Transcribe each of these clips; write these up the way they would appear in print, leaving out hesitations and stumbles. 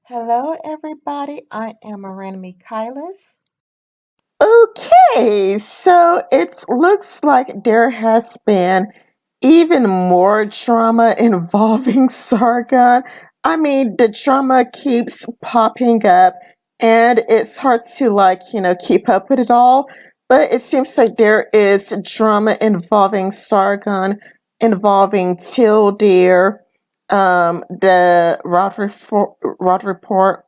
Hello, everybody. I am Miranda Michaelis. Okay, so it looks like there has been even more drama involving Sargon. I mean, the drama keeps popping up, and it's hard to, keep up with it all. But it seems like there is drama involving Sargon, involving TLDR, the Rod report.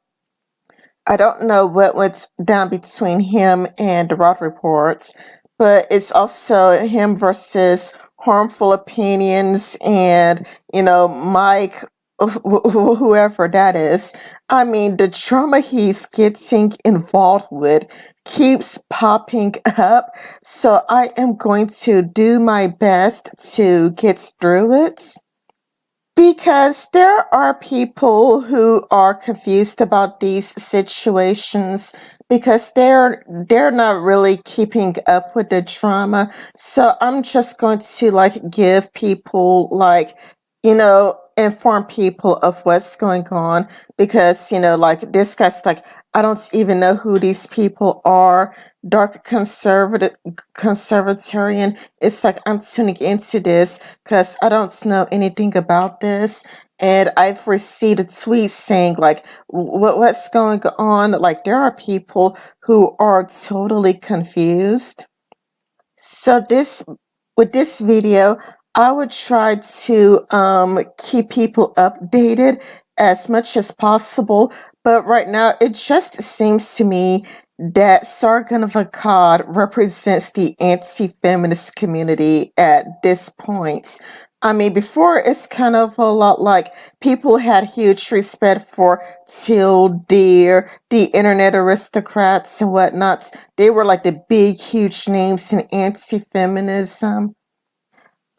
I don't know what went down between him and the Rod reports, but it's also him versus harmful opinions and, Mike, whoever that is. I mean, the drama he's getting involved with keeps popping up, so I am going to do my best to get through it. Because there are people who are confused about these situations because they're not really keeping up with the drama. So I'm just going to give people inform people of what's going on because this guy's I don't even know who these people are. Dark conservatarian. It's like I'm tuning into this because I don't know anything about this. And I've received a tweet saying what's going on. Like there are people who are totally confused. So this with this video, I would try to keep people updated as much as possible. But right now, it just seems to me that Sargon of Akkad represents the anti-feminist community at this point. I mean, before it's kind of a lot like people had huge respect for Till Deer, the internet aristocrats and whatnot. They were like the big, huge names in anti-feminism.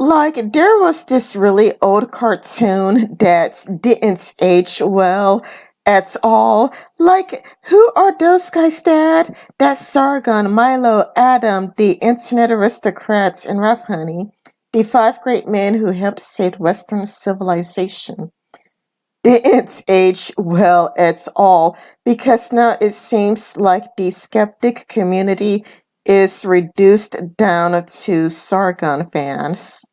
Like, there was this really old cartoon that didn't age well at all. Like, who are those guys, Dad? That's Sargon, Milo, Adam, the internet aristocrats, and Rough Honey, the five great men who helped save Western civilization. Didn't age well at all because now it seems like the skeptic community is reduced down to Sargon fans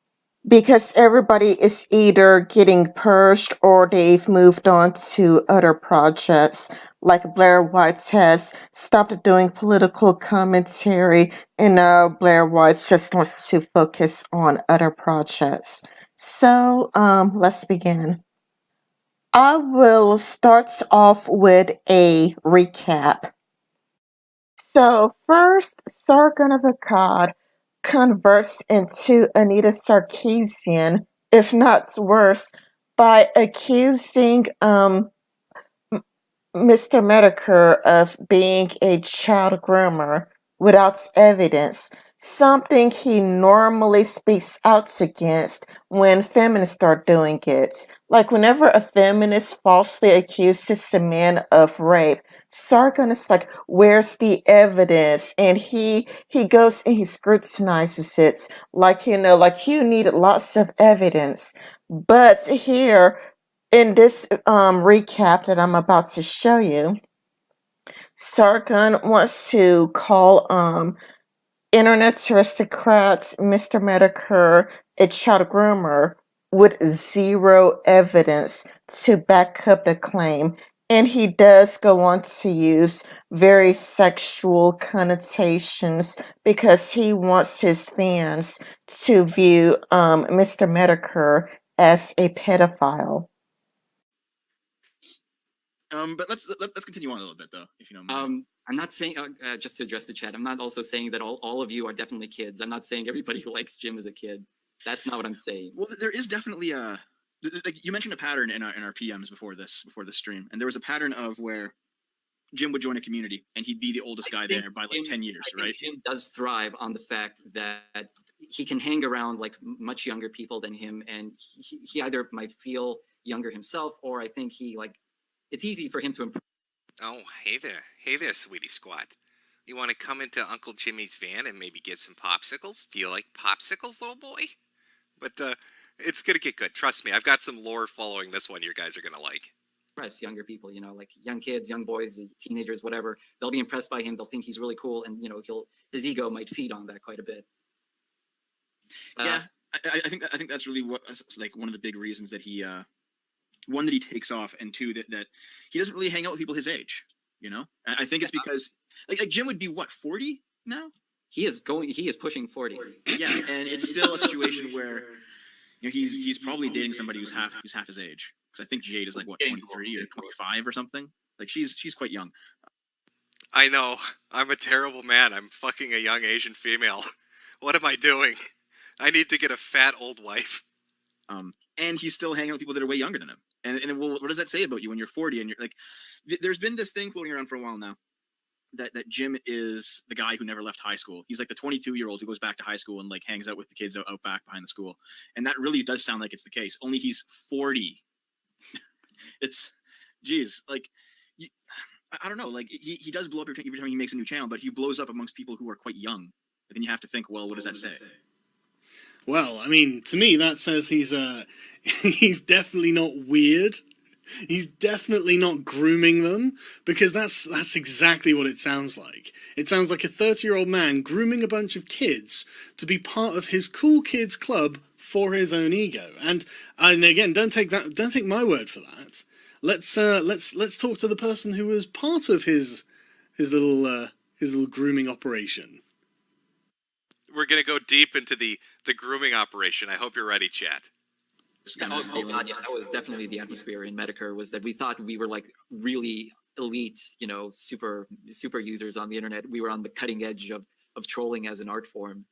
because everybody is either getting purged or they've moved on to other projects. Like Blair White has stopped doing political commentary, and now Blair White just wants to focus on other projects. So, let's begin. I will start off with a recap. So, first, Sargon of Akkad converts into Anita Sarkeesian, if not worse, by accusing Mr. Metokur of being a child groomer without evidence, something he normally speaks out against when feminists are doing it. Like whenever a feminist falsely accuses a man of rape, Sargon is like, "Where's the evidence?" And he goes and he scrutinizes it, like like you need lots of evidence. But here in this recap that I'm about to show you, Sargon wants to call internet aristocrats Mr. Metokur a child groomer with zero evidence to back up the claim. And he does go on to use very sexual connotations because he wants his fans to view Mr. Metokur as a pedophile. But let's continue on a little bit though, if you don't mind. I'm not saying just to address the chat. I'm not also saying that all of you are definitely kids. I'm not saying everybody who likes Jim is a kid. That's not what I'm saying. Well, there is definitely like you mentioned a pattern in our PMs before this stream, and there was a pattern of where Jim would join a community and he'd be the oldest guy there by like 10 years, right? Jim does thrive on the fact that he can hang around like much younger people than him, and he either might feel younger himself, or I think it's easy for him to improve. Oh, hey there. Hey there, sweetie squad. You want to come into Uncle Jimmy's van and maybe get some popsicles? Do you like popsicles, little boy? But, it's gonna get good. Trust me, I've got some lore following this one you guys are gonna like. impress younger people, you know, like young kids, young boys, teenagers, whatever. They'll be impressed by him. They'll think he's really cool, and you know, his ego might feed on that quite a bit. Yeah, I think that's really what like one of the big reasons that he one that he takes off, and two that he doesn't really hang out with people his age. You know, I think it's because like Jim would be what 40 now. He is pushing 40. Yeah, and it's still a situation where you know he's probably dating somebody who's half his age. Because I think Jade is like what 23 or 25 or something. Like she's quite young. I know. I'm a terrible man. I'm fucking a young Asian female. What am I doing? I need to get a fat old wife. And he's still hanging out with people that are way younger than him. And well, what does that say about you when you're 40 and you're like? There's been this thing floating around for a while now that Jim is the guy who never left high school. He's like the 22-year-old who goes back to high school and like hangs out with the kids out back behind the school. And that really does sound like it's the case. Only he's 40. It's, geez, like, I don't know. Like he does blow up every time he makes a new channel, but he blows up amongst people who are quite young. And then you have to think, well, what does that say? Well, I mean, to me, that says he's he's definitely not weird. He's definitely not grooming them, because that's exactly what it sounds like. It sounds like a 30-year-old man grooming a bunch of kids to be part of his cool kids club for his own ego. And again, don't take my word for that. Let's talk to the person who was part of his little grooming operation. We're gonna go deep into the grooming operation. I hope you're ready, chat. Oh god, yeah, that was definitely the atmosphere in Metokur, was that we thought we were like really elite, you know, super users on the internet. We were on the cutting edge of trolling as an art form.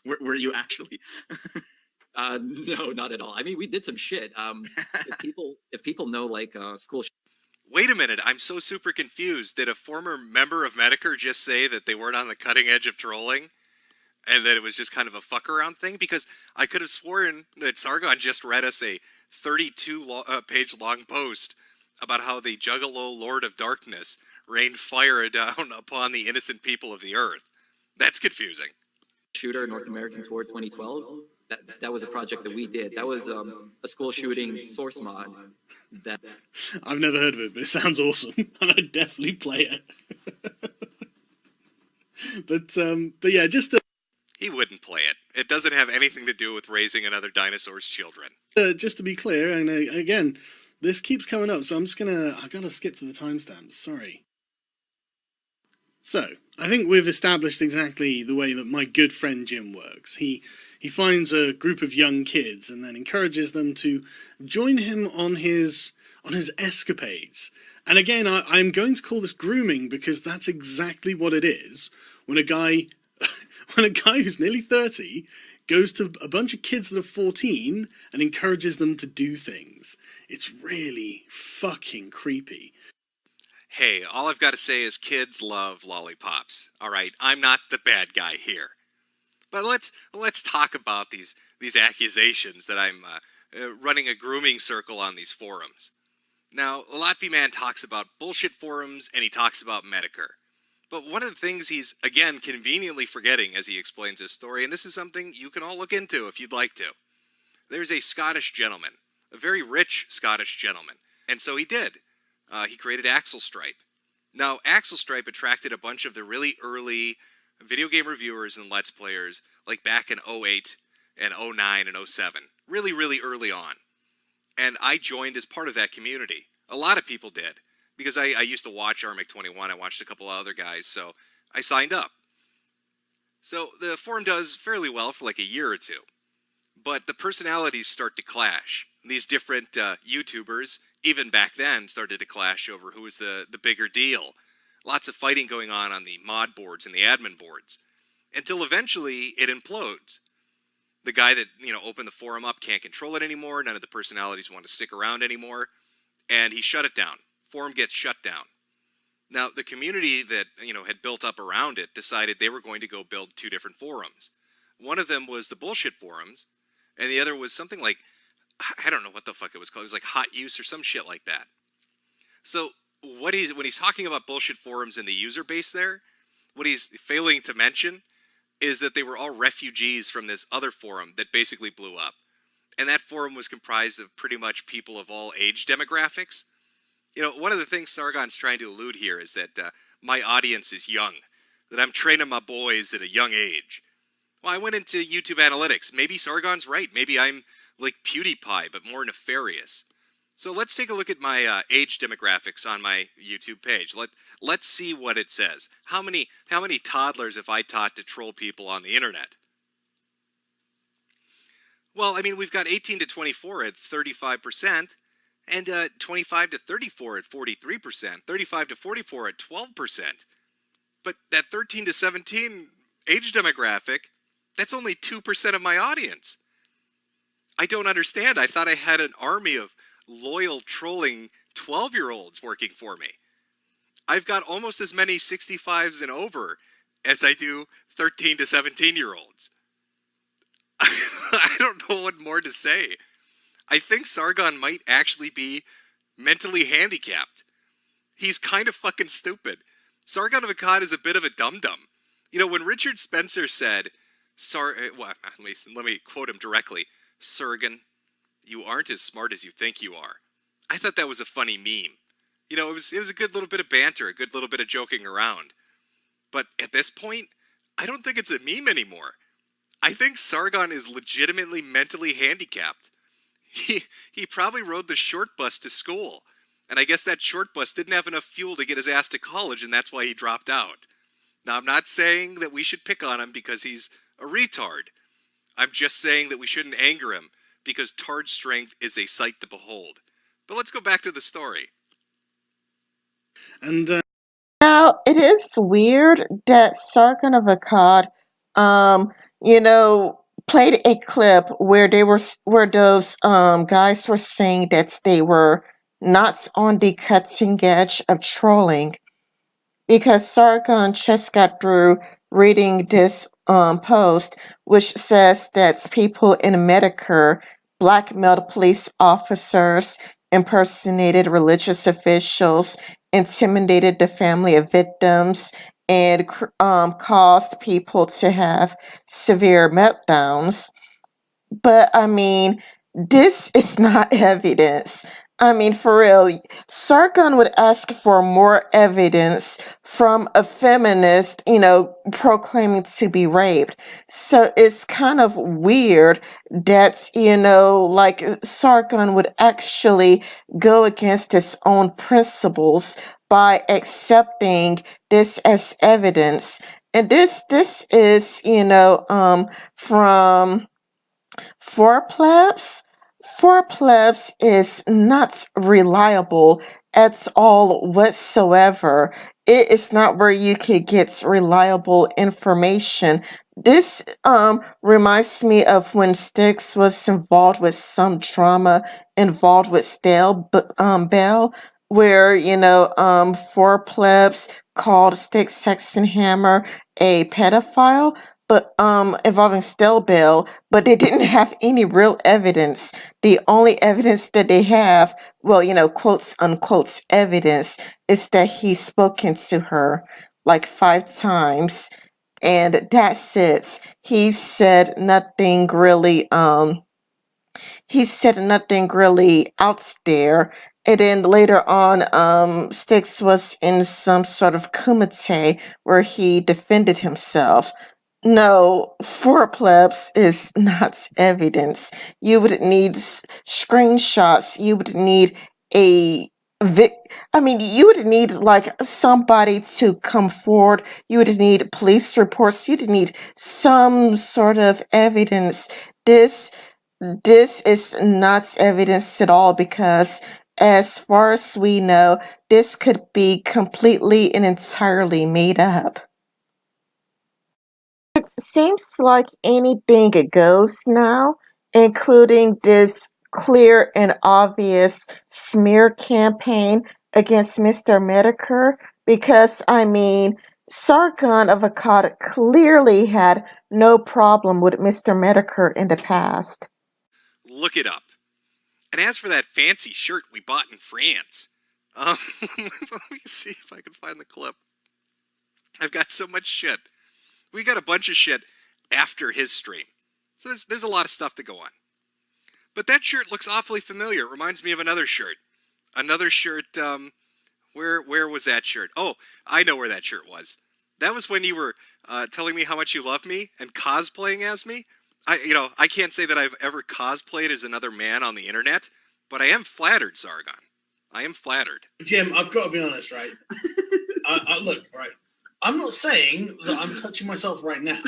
Were you actually? No, not at all. I mean, we did some shit. If people know like school. Wait a minute, I'm so super confused. Did a former member of Metokur just say that they weren't on the cutting edge of trolling? And that it was just kind of a fuck around thing? Because I could have sworn that Sargon just read us a 32-page long post about how the Juggalo Lord of Darkness rained fire down upon the innocent people of the earth. That's confusing. Shooter North American Tour 2012. That was a project that we did. That was a school shooting source mod. That I've never heard of it, but it sounds awesome, and I'd definitely play it. But yeah, just. He wouldn't play it. It doesn't have anything to do with raising another dinosaur's children. Just to be clear, and again, this keeps coming up, so I gotta skip to the timestamps, sorry. So, I think we've established exactly the way that my good friend Jim works. He finds a group of young kids and then encourages them to join him on his escapades. And again, I'm going to call this grooming, because that's exactly what it is when a guy who's nearly 30 goes to a bunch of kids that are 14 and encourages them to do things. It's really fucking creepy. Hey, all I've got to say is kids love lollipops. All right, I'm not the bad guy here. But let's talk about these accusations that I'm running a grooming circle on these forums. Now, Latvi Man talks about bullshit forums, and he talks about Metokur. But one of the things he's, again, conveniently forgetting as he explains his story, and this is something you can all look into if you'd like to. There's a Scottish gentleman, a very rich Scottish gentleman, and so he did. He created Axel Stripe. Now, Axel Stripe attracted a bunch of the really early video game reviewers and Let's Players, like back in 08 and 09 and 07. Really, really early on. And I joined as part of that community. A lot of people did. Because I used to watch Armic 21, I watched a couple of other guys, so I signed up. So the forum does fairly well for like a year or two. But the personalities start to clash. These different YouTubers, even back then, started to clash over who was the bigger deal. Lots of fighting going on the mod boards and the admin boards. Until eventually it implodes. The guy that, opened the forum up can't control it anymore. None of the personalities want to stick around anymore. And he shut it down. Forum gets shut down. Now, the community that, had built up around it decided they were going to go build two different forums. One of them was the bullshit forums, and the other was something like, I don't know what the fuck it was called. It was like hot use or some shit like that. So when he's talking about bullshit forums and the user base there, what he's failing to mention is that they were all refugees from this other forum that basically blew up. and that forum was comprised of pretty much people of all age demographics. You know, one of the things Sargon's trying to allude here is that my audience is young, that I'm training my boys at a young age. Well, I went into YouTube analytics. Maybe Sargon's right. Maybe I'm like PewDiePie, but more nefarious. So let's take a look at my age demographics on my YouTube page. Let's see what it says. How many toddlers have I taught to troll people on the internet? Well, I mean, we've got 18 to 24 at 35%, and 25 to 34 at 43%, 35 to 44 at 12%. But that 13 to 17 age demographic, that's only 2% of my audience. I don't understand. I thought I had an army of loyal trolling 12-year-olds working for me. I've got almost as many 65s and over as I do 13 to 17-year-olds. I don't know what more to say. I think Sargon might actually be mentally handicapped. He's kind of fucking stupid. Sargon of Akkad is a bit of a dum-dum. You know, when Richard Spencer said, let me quote him directly, Sargon, you aren't as smart as you think you are. I thought that was a funny meme. You know, it was a good little bit of banter, a good little bit of joking around. But at this point, I don't think it's a meme anymore. I think Sargon is legitimately mentally handicapped. He probably rode the short bus to school, and I guess that short bus didn't have enough fuel to get his ass to college, and that's why he dropped out. Now, I'm not saying that we should pick on him because he's a retard. I'm just saying that we shouldn't anger him, because Tard's strength is a sight to behold. But let's go back to the story. And Now, it is weird that Sargon of Akkad, played a clip where those guys were saying that they were not on the cutting edge of trolling, because Sargon just got through reading this post, which says that people in Metokur blackmailed police officers, impersonated religious officials, intimidated the family of victims, and caused people to have severe meltdowns. But I mean, this is not evidence. I mean, for real, Sargon would ask for more evidence from a feminist, proclaiming to be raped. So it's kind of weird that, like Sargon would actually go against his own principles by accepting this as evidence. And this is, from Four plebs? Four plebs is not reliable at all whatsoever. It is not where you could get reliable information. This reminds me of when Styx was involved with some drama involved with Bell, where four plebs called Styx Hexenhammer a pedophile, but involving Stale Bell, but they didn't have any real evidence. The only evidence that they have, quotes unquote evidence, is that he's spoken to her like 5 times, and that's it. He said nothing really out there. And then later on, Styx was in some sort of kumite where he defended himself. No, four plebs is not evidence. You would need screenshots. You would need you would need like somebody to come forward. You would need police reports. You'd need some sort of evidence. This is not evidence at all, because as far as we know, this could be completely and entirely made up. It seems like anything goes now, including this clear and obvious smear campaign against Mr. Metokur, because, Sargon of Akkad clearly had no problem with Mr. Metokur in the past. Look it up. And as for that fancy shirt we bought in France, let me see if I can find the clip. I've got so much shit. We got a bunch of shit after his stream. So there's a lot of stuff to go on. But that shirt looks awfully familiar. It reminds me of another shirt. Another shirt, where was that shirt? Oh, I know where that shirt was. That was when you were telling me how much you love me and cosplaying as me. I can't say that I've ever cosplayed as another man on the internet, but I am flattered, Sargon. I am flattered. Jim, I've got to be honest, right? Look, right. I'm not saying that I'm touching myself right now,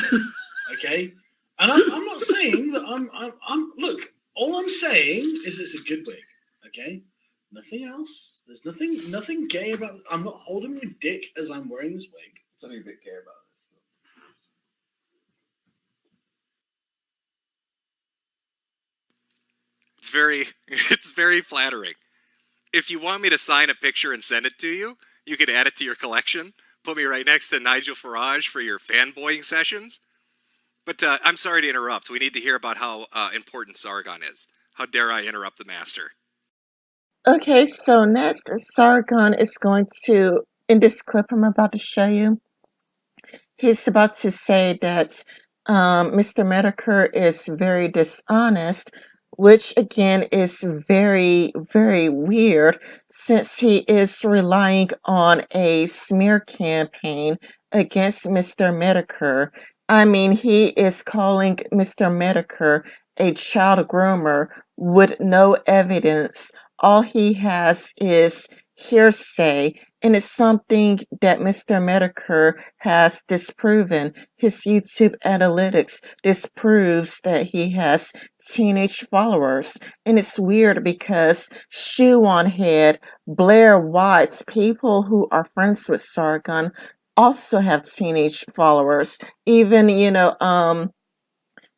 okay? And I'm not saying that I'm. Look, all I'm saying is it's a good wig, okay? Nothing else. There's nothing gay about this. I'm not holding my dick as I'm wearing this wig. Something a bit gay about this. It's very flattering. If you want me to sign a picture and send it to you, you could add it to your collection. Put me right next to Nigel Farage for your fanboying sessions. But I'm sorry to interrupt. We need to hear about how important Sargon is. How dare I interrupt the master? Okay, so next, Sargon is going to, in this clip I'm about to show you, he's about to say that Mr. Metokur is very dishonest, which again is very, very weird since he is relying on a smear campaign against Mr. Metokur. I mean, he is calling Mr. Metokur a child groomer with no evidence. All he has is hearsay, and it's something that Mr. Metokur has disproven. His YouTube analytics disproves that he has teenage followers. And it's weird because Shoe on Head, Blair White's people who are friends with Sargon also have teenage followers. Even,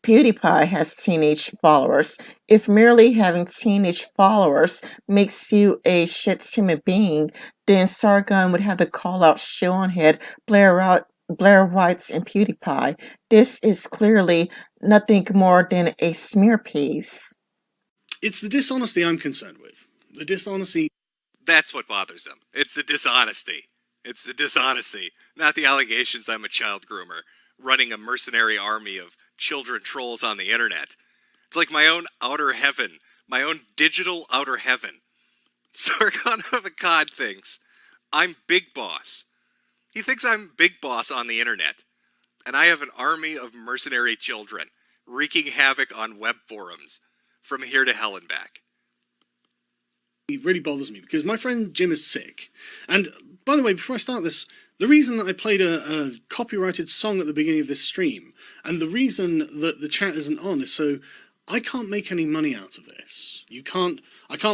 PewDiePie has teenage followers. If merely having teenage followers makes you a shit human being, then Sargon would have to call out Shoe on Head, Blair White's, and PewDiePie. This is clearly nothing more than a smear piece. It's the dishonesty I'm concerned with. The dishonesty. That's what bothers him. It's the dishonesty. It's the dishonesty, not the allegations I'm a child groomer, running a mercenary army of children trolls on the internet. It's like my own outer heaven, my own digital outer heaven. Sargon of Akkad thinks I'm big boss. He thinks I'm big boss on the internet. And I have an army of mercenary children wreaking havoc on web forums from here to hell and back. It really bothers me because my friend Jim is sick. And by the way, before I start this, the reason that I played a copyrighted song at the beginning of this stream, and the reason that the chat isn't on, is so I can't make any money out of this. I can't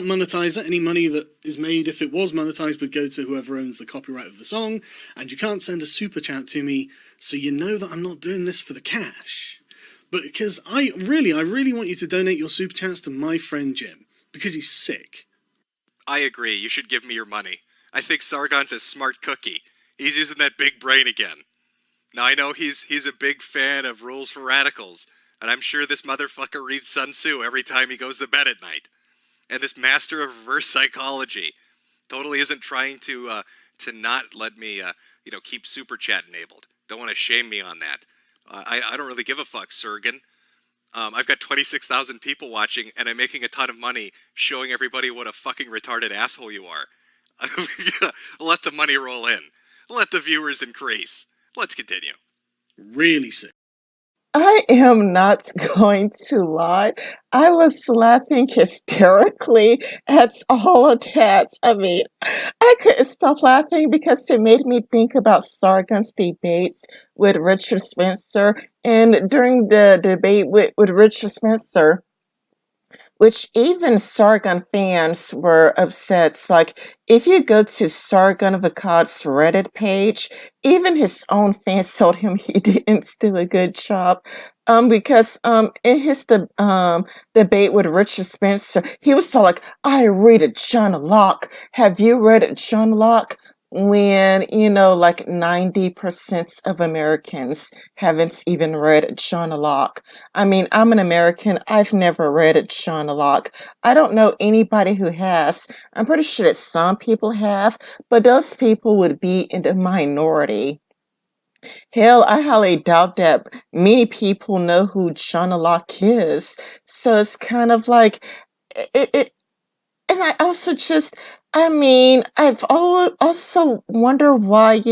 monetize it. Any money that is made, if it was monetized, would go to whoever owns the copyright of the song, and you can't send a super chat to me, so you know that I'm not doing this for the cash. But because I really want you to donate your super chats to my friend Jim, because he's sick. I agree. You should give me your money. I think Sargon's a smart cookie. He's using that big brain again. Now, I know he's a big fan of Rules for Radicals, and I'm sure this motherfucker reads Sun Tzu every time he goes to bed at night. And this master of reverse psychology totally isn't trying to not let me, keep Super Chat enabled. Don't want to shame me on that. I don't really give a fuck, Sargon. I've got 26,000 people watching, and I'm making a ton of money showing everybody what a fucking retarded asshole you are. Let the money roll in. Let the viewers increase. Let's continue. Really sick. I am not going to lie. I was laughing hysterically at all of that. I mean, I couldn't stop laughing because it made me think about Sargon's debates with Richard Spencer. And during the debate with Richard Spencer, which even Sargon fans were upset. It's like, if you go to Sargon of Akkad's Reddit page, even his own fans told him he didn't do a good job. Because in his debate with Richard Spencer, he was so like, I read John Locke. Have you read John Locke? When, like 90% of Americans haven't even read John Locke. I mean, I'm an American. I've never read John Locke. I don't know anybody who has. I'm pretty sure that some people have, but those people would be in the minority. Hell, I highly doubt that many people know who John Locke is. So it's kind of like it and I also just I mean, also wonder why,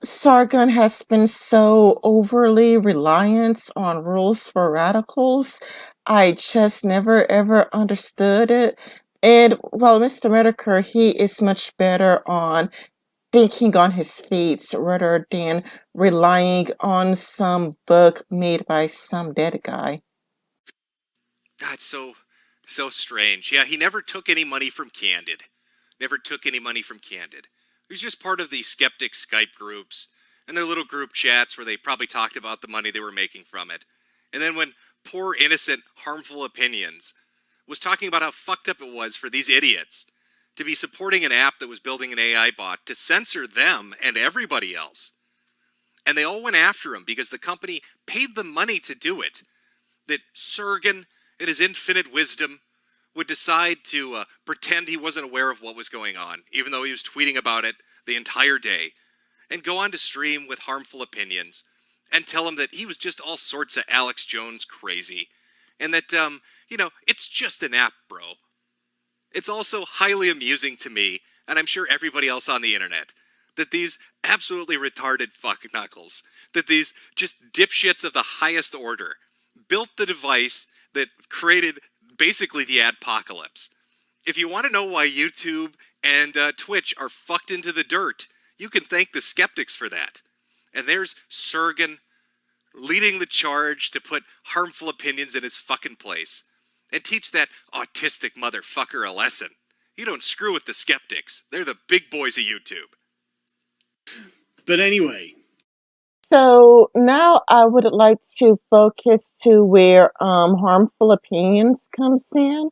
Sargon has been so overly reliant on rules for radicals. I just never ever understood it. And while Mr. Metokur, he is much better on thinking on his feet rather than relying on some book made by some dead guy. That's so strange. Yeah, he never took any money from Candid. Never took any money from Candid. He was just part of the skeptic Skype groups and their little group chats where they probably talked about the money they were making from it. And then when poor innocent harmful opinions was talking about how fucked up it was for these idiots to be supporting an app that was building an AI bot to censor them and everybody else. And they all went after him because the company paid them money to do it. That Sargon, in his infinite wisdom, would decide to pretend he wasn't aware of what was going on, even though he was tweeting about it the entire day, and go on to stream with harmful opinions, and tell him that he was just all sorts of Alex Jones crazy, and that, it's just an app, bro. It's also highly amusing to me, and I'm sure everybody else on the internet, that these absolutely retarded fuck knuckles, that these just dipshits of the highest order, built the device that created basically the adpocalypse. If you want to know why YouTube and Twitch are fucked into the dirt, you can thank the skeptics for that. And there's Sargon leading the charge to put harmful opinions in his fucking place and teach that autistic motherfucker a lesson. You don't screw with the skeptics. They're the big boys of YouTube. But anyway, So now I would like to focus to where harmful opinions comes in.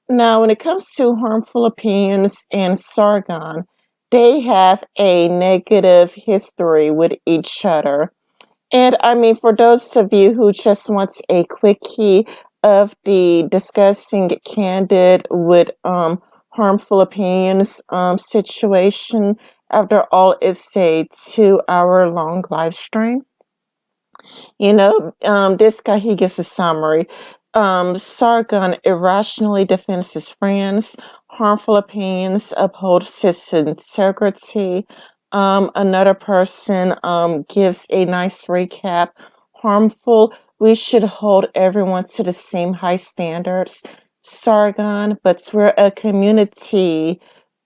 Now, when it comes to harmful opinions and Sargon, they have a negative history with each other. And I mean, for those of you who just wants a quickie of the discussing candid with harmful opinions situation, after all, it's a 2-hour long live stream. This guy, he gives a summary. Sargon irrationally defends his friends. Harmful opinions upholds his integrity. Another person gives a nice recap. Harmful, we should hold everyone to the same high standards. Sargon, but we're a community.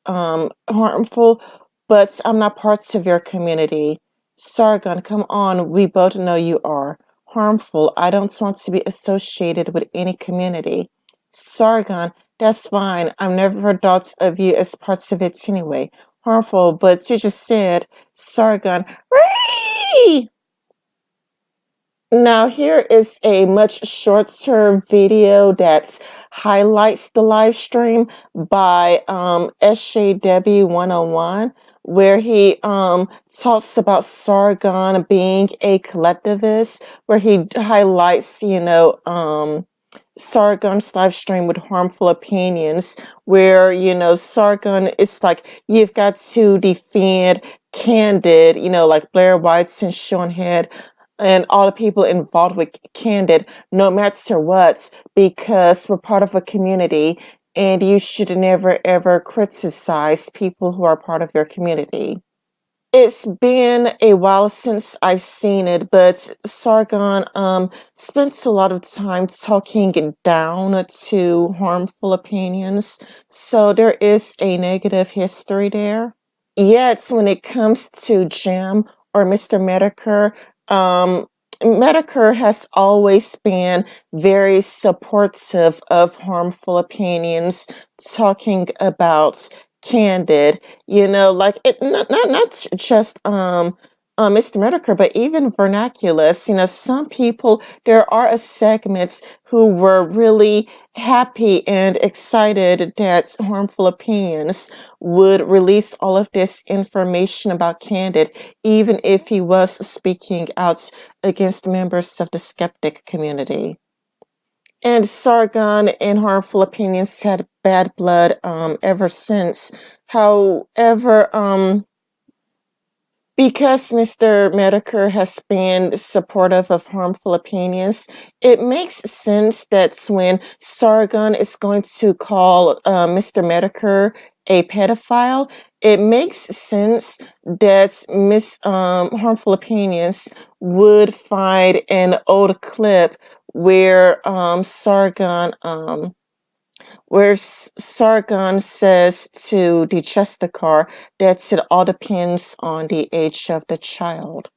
Harmful, but I'm not part of your community. Sargon, come on, we both know you are. Harmful, I don't want to be associated with any community. Sargon, that's fine. I've never thought of you as parts of it anyway. Harmful, but you just said, Sargon, Ree! Now, here is a much shorter video that highlights the live stream by SJW101, where he talks about Sargon being a collectivist, where he highlights, Sargon's live stream with harmful opinions, where, Sargon is like, you've got to defend Candid, like Blair White's and Sean Head, and all the people involved with Candid, no matter what, because we're part of a community, and you should never ever criticize people who are part of your community. It's been a while since I've seen it, but Sargon spends a lot of time talking down to harmful opinions, so there is a negative history there. Yet, when it comes to Jim or Mr. Metokur, Metokur has always been very supportive of harmful opinions, talking about Candid, like it not just Mr. Metokur, but even Vernaculus. Some people, there are segments who were really happy and excited that harmful opinions would release all of this information about Candid, even if he was speaking out against members of the skeptic community. And Sargon and harmful opinions had bad blood ever since. However, Because Mr. Metokur has been supportive of harmful opinions, it makes sense that when Sargon is going to call Mr. Metokur a pedophile, it makes sense that harmful opinions would find an old clip where Sargon says to the Justicar that it all depends on the age of the child.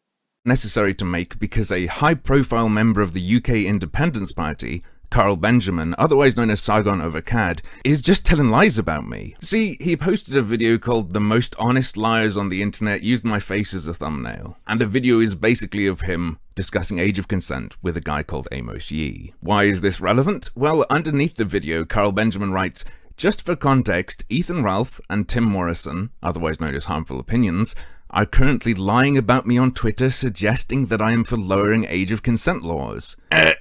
Necessary to make because a high-profile member of the UK Independence Party, Carl Benjamin, otherwise known as Sargon over CAD, is just telling lies about me. See, he posted a video called "The Most Honest Liars on the Internet," used my face as a thumbnail, and the video is basically of him discussing age of consent with a guy called Amos Yee. Why is this relevant? Well, underneath the video, Carl Benjamin writes, "Just for context, Ethan Ralph and Tim Morrison, otherwise known as Harmful Opinions, are currently lying about me on Twitter suggesting that I am for lowering age of consent laws.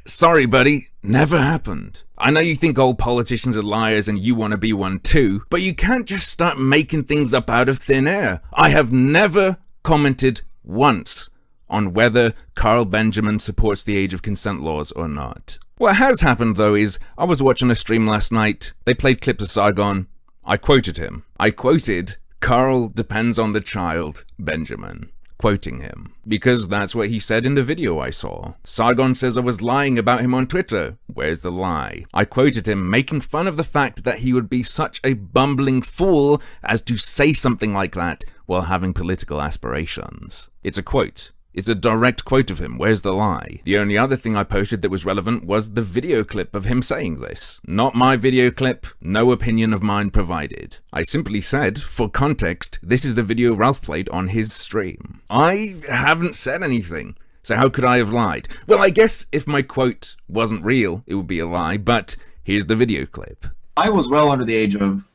Sorry buddy, never happened. I know you think all politicians are liars and you want to be one too, but you can't just start making things up out of thin air. I have never commented once on whether Carl Benjamin supports the age of consent laws or not. What has happened though is, I was watching a stream last night, they played clips of Sargon, I quoted him. I quoted, "Carl depends on the child, Benjamin," quoting him, because that's what he said in the video I saw. Sargon says I was lying about him on Twitter. Where's the lie? I quoted him making fun of the fact that he would be such a bumbling fool as to say something like that while having political aspirations. It's a quote. It's a direct quote of him. Where's the lie? The only other thing I posted that was relevant was the video clip of him saying this. Not my video clip, no opinion of mine provided. I simply said, for context, this is the video Ralph played on his stream. I haven't said anything, so how could I have lied? Well, I guess if my quote wasn't real, it would be a lie, but here's the video clip. I was well under the age of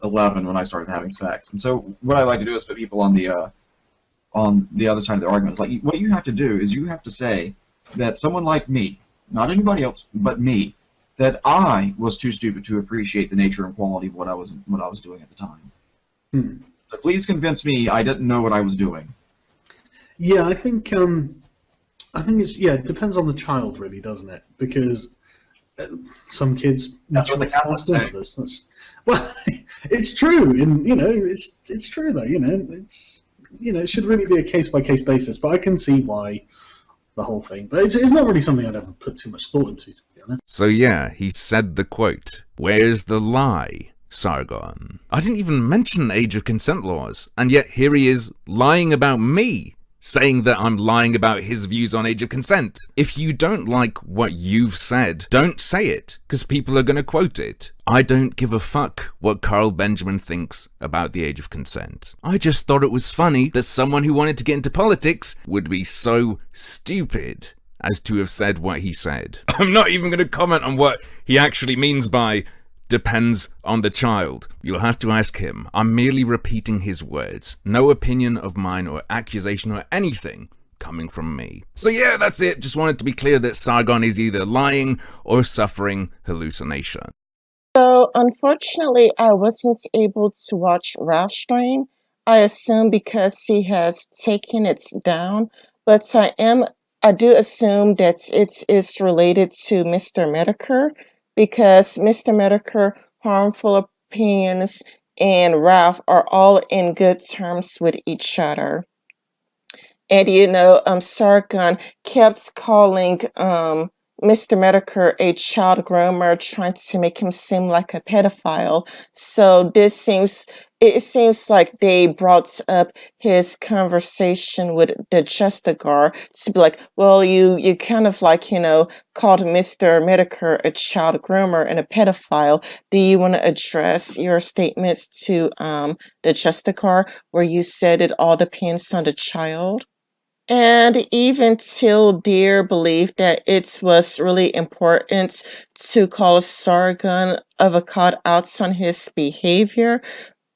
11 when I started having sex, and so what I like to do is put people on the other side of the argument. It's like, what you have to do is you have to say that someone like me, not anybody else, but me, that I was too stupid to appreciate the nature and quality of what I was doing at the time. So please convince me I didn't know what I was doing. Yeah, I think it's it depends on the child, really, doesn't it? Because some kids That's what the Catholics say. Well, it's true, and it's true though. It should really be a case-by-case basis, but I can see why the whole thing. But it's not really something I'd ever put too much thought into, to be honest. So yeah, he said the quote. Where's the lie, Sargon? I didn't even mention age of consent laws, and yet here he is lying about me, saying that I'm lying about his views on age of consent. If you don't like what you've said, don't say it, because people are going to quote it. I don't give a fuck what Carl Benjamin thinks about the age of consent. I just thought it was funny that someone who wanted to get into politics would be so stupid as to have said what he said. I'm not even going to comment on what he actually means by depends on the child. You'll have to ask him. I'm merely repeating his words. No opinion of mine or accusation or anything coming from me. So yeah, that's it. Just wanted to be clear that Sargon is either lying or suffering hallucination. So, unfortunately, I wasn't able to watch Ralph's stream. I assume because he has taken it down, but I do assume that it is related to Mr. Metokur, because Mr. Metokur, Harmful Opinions, and Ralph are all in good terms with each other. And Sargon kept calling Mr. Metokur a child groomer, trying to make him seem like a pedophile. So it seems like they brought up his conversation with the Justicar to be like, well, you kind of called Mr. Metokur a child groomer and a pedophile. Do you want to address your statements to the Justicar where you said it all depends on the child? And even TLDR believed that it was really important to call Sargon avocado out on his behavior.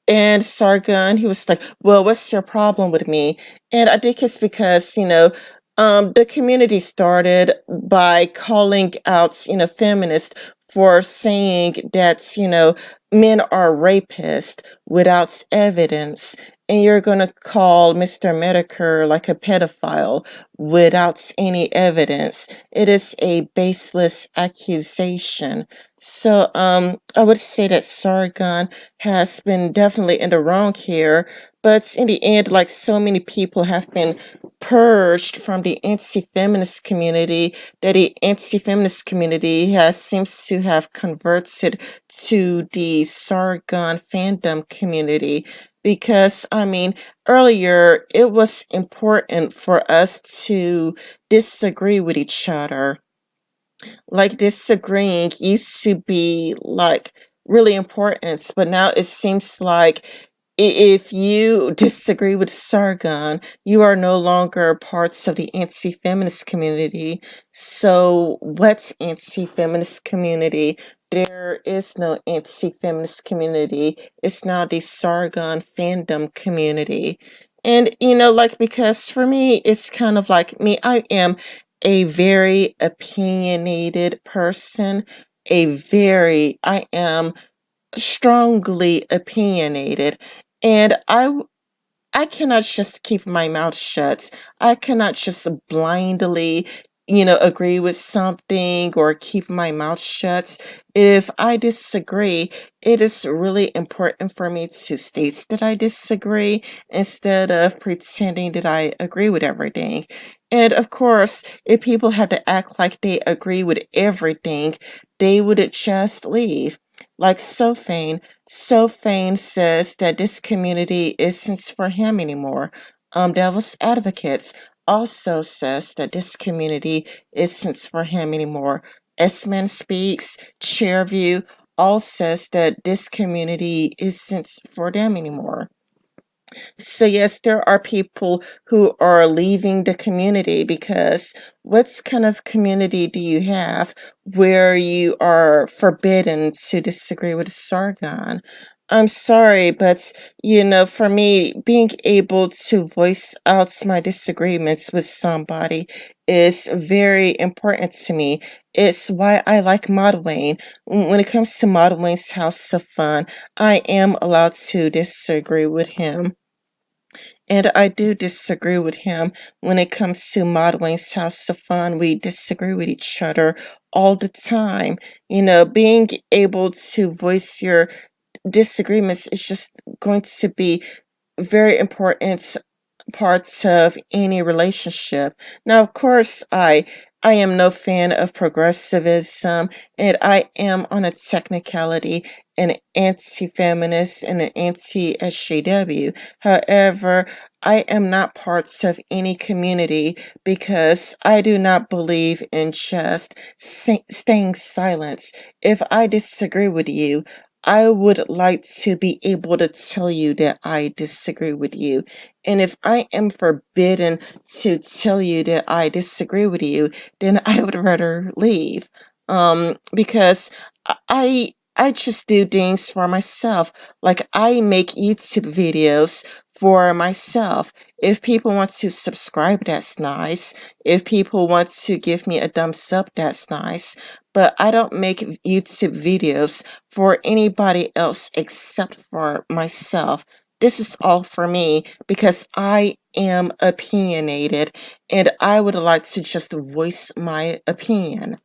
And Sargon, he was like, well, what's your problem with me? And I think it's because, the community started by calling out, feminists for saying that, men are rapists without evidence, and you're going to call Mr. Metokur like a pedophile without any evidence. It is a baseless accusation. So I would say that Sargon has been definitely in the wrong here, but in the end, like, so many people have been purged from the anti-feminist community that the anti-feminist community seems to have converted to the Sargon fandom community. Because, I mean, earlier it was important for us to disagree with each other. Like, disagreeing used to be like really important, but now it seems like if you disagree with Sargon, you are no longer parts of the anti-feminist community. So what anti-feminist community? There is no anti-feminist community. It's now the Sargon fandom community. And, like, because for me, it's kind of like me, I am a very opinionated person. I am strongly opinionated, and I cannot just keep my mouth shut. I cannot just blindly, agree with something or keep my mouth shut. If I disagree, it is really important for me to state that I disagree instead of pretending that I agree with everything. And of course, if people had to act like they agree with everything, they would just leave. Like Sophane. Sophane says that this community isn't for him anymore. Devil's Advocates also says that this community isn't for him anymore. S-Man Speaks, Chairview all says that this community isn't for them anymore. So yes, there are people who are leaving the community because what kind of community do you have where you are forbidden to disagree with Sargon? I'm sorry, but for me, being able to voice out my disagreements with somebody is very important to me. It's why I like Mod Wayne. When it comes to Mod Wayne's House of Fun, I am allowed to disagree with him. And I do disagree with him when it comes to Mod Wayne's House of Fun. We disagree with each other all the time. Being able to voice your disagreements is just going to be very important parts of any relationship. Now, of course, I am no fan of progressivism, and I am on a technicality an anti-feminist and an anti-SJW. However, I am not parts of any community because I do not believe in just staying silent. If I disagree with you, I would like to be able to tell you that I disagree with you. And if I am forbidden to tell you that I disagree with you, then I would rather leave. Because I just do things for myself. Like, I make YouTube videos for myself. If people want to subscribe, that's nice. If people want to give me a thumbs up, that's nice. But I don't make YouTube videos for anybody else except for myself. This is all for me because I am opinionated and I would like to just voice my opinion.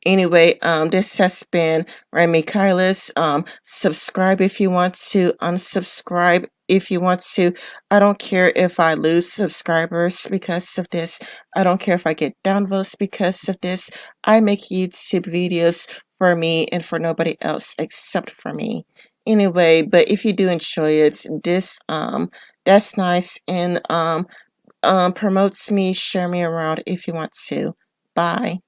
Anyway, this has been Remy Kylis. Subscribe if you want to, unsubscribe if you want to. I don't care if I lose subscribers because of this. I don't care if I get downvotes because of this. I make YouTube videos for me and for nobody else except for me. Anyway, but if you do enjoy it, that's nice and promotes me, share me around if you want to. Bye.